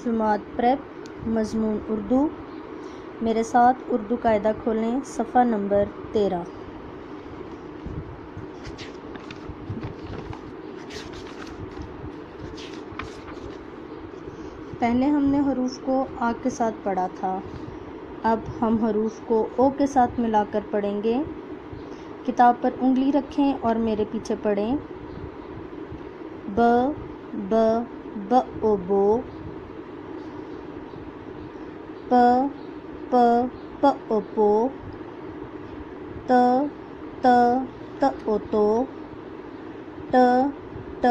Jamaat prep मज़मून Urdu. मेरे साथ उर्दू कायदा खोलें, सफ़ा नंबर 13। पहले हमने हरूफ को आ के साथ पढ़ा था, अब हम हरूफ को ओ के साथ मिलाकर पढ़ेंगे। किताब पर उंगली रखें और मेरे पीछे पढ़ें। ब ब ब ओ बो। प प प ओ पो। त त त ओ तो। ट ट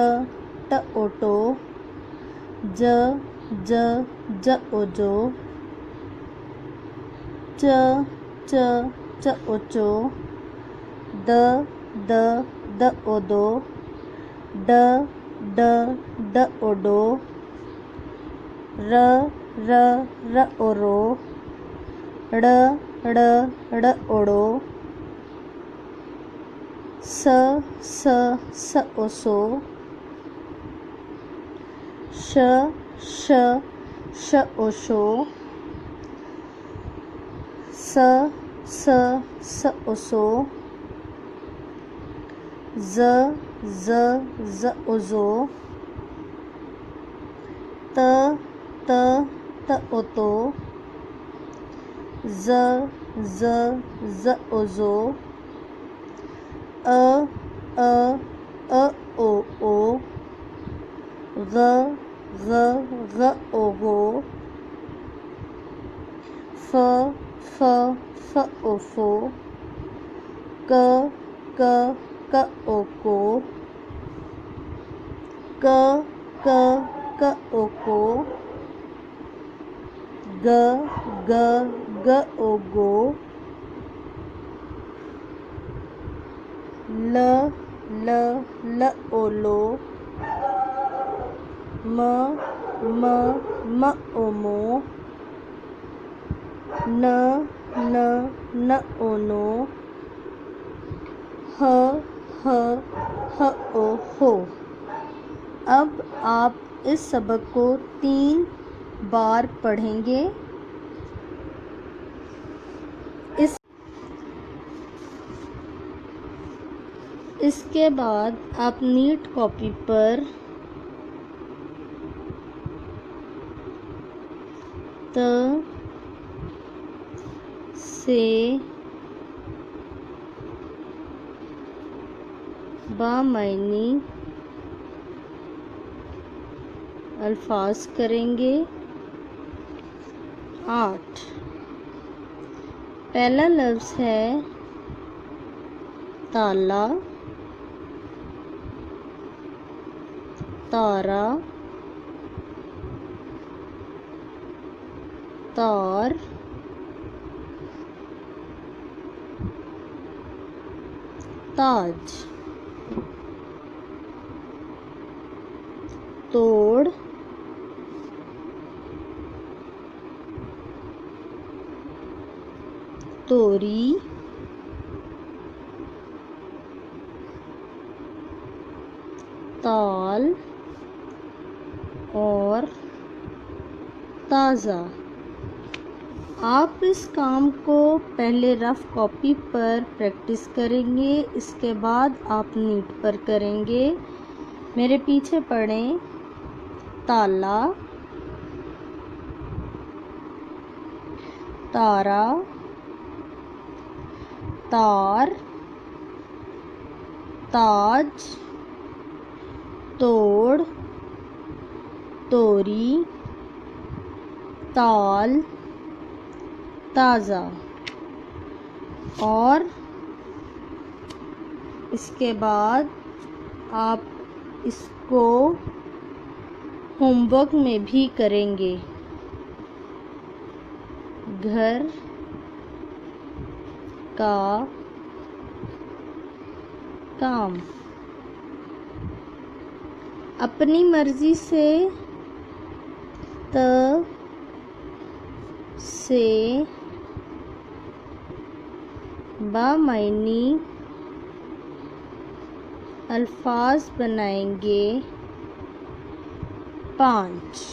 ट ओ टो। ज ज ज ओ जो। च च च ओ चो। द द द ओ दो। ड ड ड ओ डो। र र र ओ रो। ड़ ड़ ड़ ओड़ो। स स स ओ सो। श श श ओ शो। स स स ओ सो। ज ज ज ओ जो। त त त ओ तो। ज ज ज ओ जो। अ अ अ ओ ओ। ग ग ग ओ गो। फ फ फ ओ फो। क क क ओ को। क क क ओ को। ग ग ग ओ गो। ल ल ल ओ लो। म म म ओ मो। न न न ओ नो। ह ह ह ओ हो। अब आप इस सबक को 3 बार पढ़ेंगे। इसके बाद आप नीट कॉपी पर त से बामायनी अल्फाज करेंगे 8। पहला लफ्ज़ है ताला, तारा, तार, ताज। तोड़, तोरी, ताल और ताज़ा। आप इस काम को पहले रफ़ कॉपी पर प्रैक्टिस करेंगे, इसके बाद आप नीट पर करेंगे। मेरे पीछे पढ़ें। ताला, तारा, तार, ताज, तोड़, तोरी, ताल, ताज़ा। और इसके बाद आप इसको होमवर्क में भी करेंगे। घर का काम अपनी मर्जी से त से बामायनी अल्फाज बनाएंगे 5।